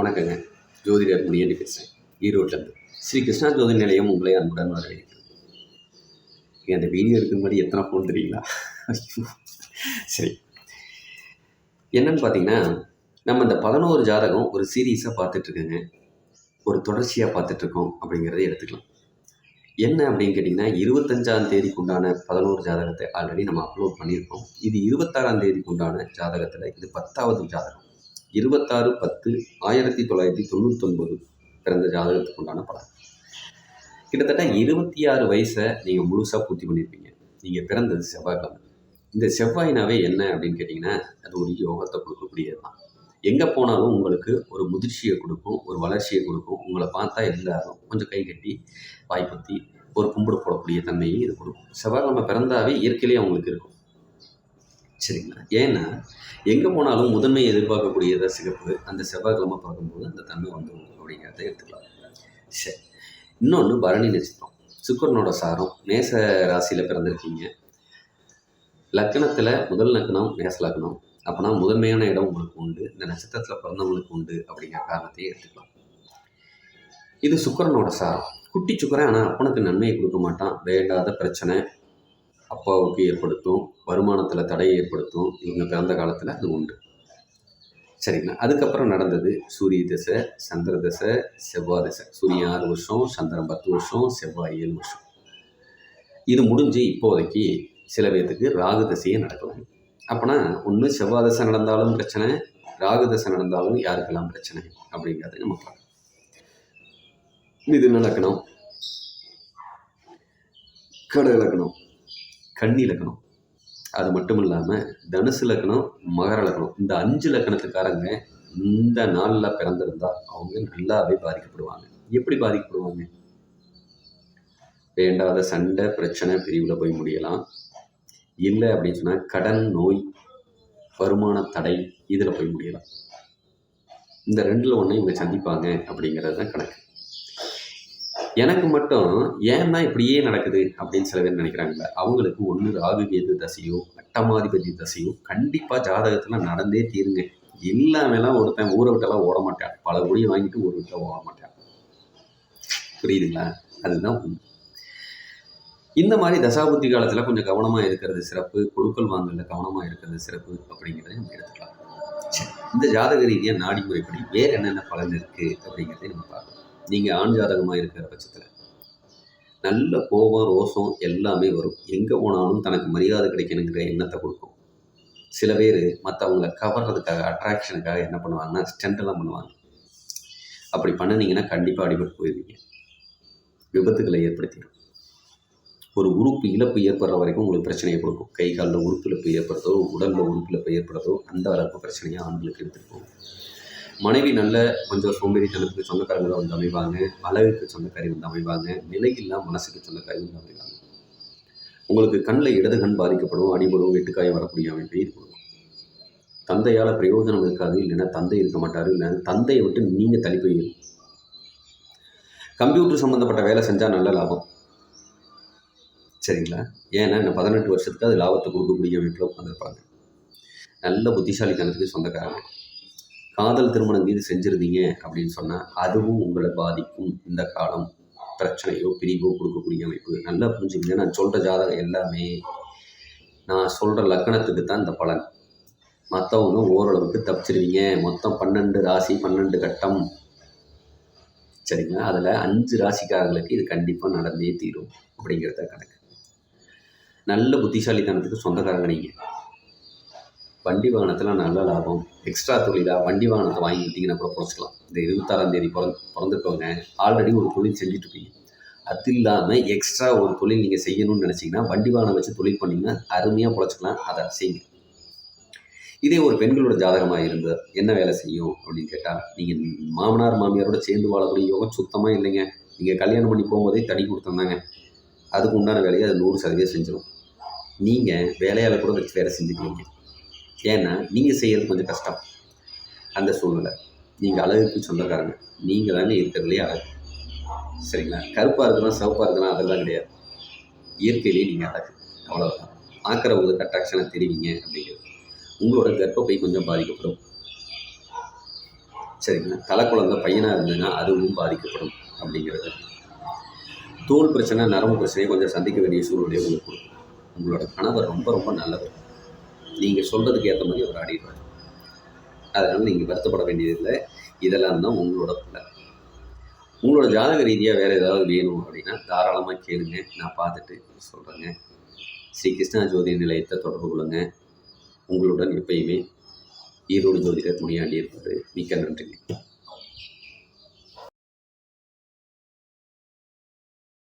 வணக்கங்க. ஜோதிடர் முனியன் பேசுகிறேன், ஈரோட்டிலேருந்து. ஸ்ரீ கிருஷ்ணா ஜோதி நிலையம் உங்களை அன்புடன் வரவேற்கிறது. அந்த வீடியோ எடுக்கிற மாதிரி எத்தனை ஃபோன் தெரியுங்களா? சரி, என்னன்னு பார்த்தீங்கன்னா, நம்ம இந்த 11 ஜாதகம் ஒரு சீரீஸாக பார்த்துட்ருக்கோங்க. ஒரு தொடர்ச்சியாக பார்த்துட்ருக்கோம் அப்படிங்கிறத எடுத்துக்கலாம். என்ன அப்படின்னு கேட்டிங்கன்னா, 25ஆம் தேதிக்கு உண்டான 11 ஜாதகத்தை ஆல்ரெடி நம்ம அப்லோட் பண்ணியிருக்கோம். இது 26ஆம் தேதிக்கு உண்டான ஜாதகத்தில் இது 10வது ஜாதகம். 26/10/1999 பிறந்த ஜாதகத்துக்கு உண்டான பலன். கிட்டத்தட்ட 26 வயசை நீங்கள் முழுசாக பூர்த்தி பண்ணியிருப்பீங்க. நீங்கள் பிறந்தது செவ்வாய்க்கிழமை. இந்த செவ்வாயினாவே என்ன அப்படின்னு கேட்டிங்கன்னா, அது ஒரு யோகத்தை கொடுக்கக்கூடியது தான். எங்கே போனாலும் உங்களுக்கு ஒரு முதிர்ச்சியை கொடுக்கும், ஒரு வளர்ச்சியை கொடுக்கும். உங்களை பார்த்தா எல்லாரும் கொஞ்சம் கை கட்டி வாய்ப்பத்தி ஒரு கும்பிடு போடக்கூடிய தன்மையை இது கொடுக்கும். செவ்வாய்க்கிழமை பிறந்தாவே இயற்கையிலேயே அவங்களுக்கு இருக்கும். சரிங்களா? ஏன்னா எங்கே போனாலும் முதன்மையை எதிர்பார்க்கக்கூடியதை சிறப்பு அந்த செவ்வாய்க்கிழமை பார்க்கும்போது அந்த தன்மை வந்துடும் அப்படிங்கிறத எடுத்துக்கலாம். சரி, இன்னொன்று பரணி நட்சத்திரம், சுக்கிரனோட சாரம். மேச ராசியில் பிறந்திருக்கீங்க. லக்னத்தில் முதல் லக்னம் மேச லக்னம். அப்போனா முதன்மையான இடம் உங்களுக்கு உண்டு, இந்த நட்சத்திரத்தில் பிறந்தவங்களுக்கு உண்டு அப்படிங்கிற காரணத்தையே எடுத்துக்கலாம். இது சுக்கிரனோட சாரம். குட்டி சுக்கிரன், ஆனால் அப்பனுக்கு நன்மையை கொடுக்க மாட்டான். வேண்டாத பிரச்சனை அப்பாவுக்கு ஏற்படுத்தும், வருமானத்தில் தடையை ஏற்படுத்தும். இவங்க பிறந்த காலத்தில் அது உண்டு. சரிங்களா? அதுக்கப்புறம் நடந்தது சூரிய தசை, சந்திர தசை, செவ்வாய் தசை. சூரியன் 6 வருஷம், சந்திரன் 10 வருஷம், செவ்வாய் 7 வருஷம். இது முடிஞ்சு இப்போதைக்கு சில பேர்த்துக்கு ராகு தசையே நடக்கலாம். அப்போனா ஒன்று செவ்வாய் தசை நடந்தாலும் பிரச்சனை, ராகு தசை நடந்தாலும் யாருக்கெல்லாம் பிரச்சனை அப்படிங்கிறது நம்ம பார்க்கலாம். இது நடக்கணும். கடை இலக்கணம், கன்னி இலக்கணம், அது மட்டும் இல்லாமல் தனுசு லக்கணம், மகர லக்கணம், இந்த 5 லக்கணத்துக்காரங்க இந்த நாளில் பிறந்திருந்தால் அவங்க நல்லாவே பாதிக்கப்படுவாங்க. எப்படி பாதிக்கப்படுவாங்க? வேண்டாத சண்டை பிரச்சனை பிரிவில் போய் முடியலாம். இல்லை அப்படின்னு சொன்னால் கடன், நோய், வருமான தடை, இதில் போய் முடியலாம். இந்த 2ல் ஒன்று இவங்க சந்திப்பாங்க அப்படிங்கிறது தான் கணக்கு. எனக்கு மட்டும் ஏன்னா இப்படியே நடக்குது அப்படின்னு சில பேர் நினைக்கிறாங்கல்ல, அவங்களுக்கு ஒன்று ராகு கேது தசையோ அட்டமாதிபதி தசையோ கண்டிப்பாக ஜாதகத்தில் நடந்தே தீருங்க. எல்லாமேலாம் ஒருத்தன் ஊரை விட்டெல்லாம் ஓட மாட்டான், பல குடியை வாங்கிட்டு ஊரை விட்டால் ஓட மாட்டான். புரியுதுங்களா? அதுதான் உண்மை. இந்த மாதிரி தசாபுத்தி காலத்தில் கொஞ்சம் கவனமாக இருக்கிறது சிறப்பு, கொடுக்கல் வாங்கல கவனமாக இருக்கிறது சிறப்பு அப்படிங்கிறத நம்ம எடுத்துக்கலாம். சரி, இந்த ஜாதக ரீதியாக நாடி முறைப்படி வேறு என்னென்ன பலன் இருக்குது அப்படிங்கிறத நம்ம பார்க்கலாம். நீங்கள் ஆண் ஜாதகமாக இருக்கிற பட்சத்தில் நல்ல கோபம், ரோசம் எல்லாமே வரும். எங்கே போனாலும் தனக்கு மரியாதை கிடைக்கணுங்கிற எண்ணத்தை கொடுக்கும். சில பேர் மற்றவங்களை கவர்றதுக்காக, அட்ராக்ஷனுக்காக என்ன பண்ணுவாங்கன்னா ஸ்டெண்டெல்லாம் பண்ணுவாங்க. அப்படி பண்ணினீங்கன்னா கண்டிப்பாக அடிபட்டு போயிடுவீங்க, விபத்துக்களை ஏற்படுத்திடும். ஒரு உறுப்பு இழப்பு ஏற்படுற வரைக்கும் உங்களுக்கு பிரச்சனையை கொடுக்கும். கை காலில் உறுப்பு இழப்பு ஏற்படுறதோ, உடலில் உறுப்பு இழப்பு ஏற்படுறதோ அந்த அளவுக்கு பிரச்சனையாக ஆண்களுக்கு எடுத்துகிட்டு போகும். மனைவி நல்ல கொஞ்சம் சோம்பேறித்தனத்துக்கு சொந்தக்காரங்க தான் வந்து அமைவாங்க, அழகுக்கு சொந்தக்காரி வந்து அமைவாங்க, நிலையில்லா மனசுக்கு சொந்தக்காரி வந்து அமைவாங்க. உங்களுக்கு கண்ணில் இடது கண் பாதிக்கப்படும், அடிபடும், வெட்டுக்காயம் வரக்கூடிய அமைப்பை இது கொடுக்கும். தந்தையால் பிரயோஜனம் இருக்காது, இல்லைன்னா தந்தை இருக்க மாட்டார், இல்லைன்னா தந்தையை விட்டு நீங்கள் தள்ளி போயிடும். கம்ப்யூட்டர் சம்மந்தப்பட்ட வேலை செஞ்சால் நல்ல லாபம். சரிங்களா? ஏன்னா இந்த 18 வருஷத்துக்கு அது லாபத்தை கொடுக்கக்கூடிய அமைப்பில் உட்காந்துருப்பாங்க. நல்ல புத்திசாலித்தனத்துக்கு சொந்தக்காரங்க. காதல் திருமணம் மீது செஞ்சுருந்தீங்க அப்படின்னு சொன்னால் அதுவும் உங்களை பாதிக்கும். இந்த காலம் பிரச்சனையோ பிரிவோ கொடுக்கக்கூடிய அமைப்பு. நல்லா புரிஞ்சுக்கங்க, நான் சொல்கிற ஜாதகம் எல்லாமே நான் சொல்கிற லக்கணத்துக்கு தான் இந்த பலன். மற்றவங்க ஓரளவுக்கு தப்பிச்சிருவீங்க. மொத்தம் 12 ராசி, 12 கட்டம். சரிங்களா? அதில் 5 ராசிக்காரங்களுக்கு இது கண்டிப்பாக நடந்தே தீரும் அப்படிங்கிறத கணக்கு. நல்ல புத்திசாலித்தனத்துக்கு சொந்தக்காரங்க நீங்கள். வண்டி வாகனத்தில் நல்ல லாபம், எக்ஸ்ட்ரா தொழிலாக வண்டி வாகனத்தை வாங்கிக்கிட்டிங்கன்னா கூட பொழைச்சிக்கலாம். இந்த 26ஆம் தேதி பிறந்திருக்கவங்க ஆல்ரெடி ஒரு தொழில் செஞ்சுட்ருப்பீங்க. அது இல்லாமல் எக்ஸ்ட்ரா ஒரு தொழில் நீங்கள் செய்யணும்னு நினச்சிங்கன்னா வண்டி வாகனம் வச்சு தொழில் பண்ணிங்கன்னா அருமையாக பொழைச்சிக்கலாம். அதை செய்யுங்க. இதே ஒரு பெண்களோட ஜாதகமாக இருந்தால் என்ன வேலை செய்யும் அப்படின்னு கேட்டால், நீங்கள் மாமனார் மாமியாரோட சேர்ந்து வாழக்கூடிய யோகம் சுத்தமாக இல்லைங்க. நீங்கள் கல்யாணம் பண்ணி போகும்போதே தடி கொடுத்துருந்தாங்க. அதுக்கு உண்டான வேலையை அது 100% செஞ்சிடும். நீங்கள் வேலையால் கூட வச்சு வேலை செஞ்சுக்குவீங்க. ஏன்னா நீங்கள் செய்கிறது கொஞ்சம் கஷ்டம். அந்த சூழ்நிலை. நீங்கள் அழகுக்கு சொந்தக்காரங்க, நீங்கள் தானே இருக்கிறதுலே அழகு. சரிங்களா? கருப்பாக இருக்கலாம், சிவப்பாக இருக்கலாம், அதெல்லாம் கிடையாது. இயற்கையிலேயே நீங்கள் அழகு, அவ்வளோதான். பார்க்குறவங்களுக்கு அட்ராக்ஷனாக தெரிவிங்க அப்படிங்கிறது. உங்களோட கர்ப்பப்பை கொஞ்சம் பாதிக்கப்படும். சரிங்களா? தலைக்குழந்தை பையனாக இருந்ததுன்னா அதுவும் பாதிக்கப்படும் அப்படிங்கிறது. தோல் பிரச்சனை, நரம்பு பிரச்சனையை கொஞ்சம் சந்திக்க வேண்டிய சூழ்நிலையை உங்களுக்கு கொடுக்கும். உங்களோட கணவர் ரொம்ப ரொம்ப நல்லவர். நீங்கள் சொல்கிறதுக்கு ஏற்ற மாதிரி அவர் ஆடிடுவார். அதனால் நீங்கள் வருத்தப்பட வேண்டியதில்லை. இதெல்லாம் தான் உங்களோட பிள்ளை. உங்களோட ஜாதக ரீதியாக வேறு ஏதாவது வேணும் அப்படின்னா தாராளமாக கேளுங்க, நான் பார்த்துட்டு சொல்கிறேங்க. ஸ்ரீ கிருஷ்ணா ஜோதிட நிலையத்தை தொடர்பு கொள்ளுங்க. உங்களுடன் எப்பயுமே ஈரோடு ஜோதிடர் முனியாண்டி இருப்பார். மிக்க நன்றிங்க.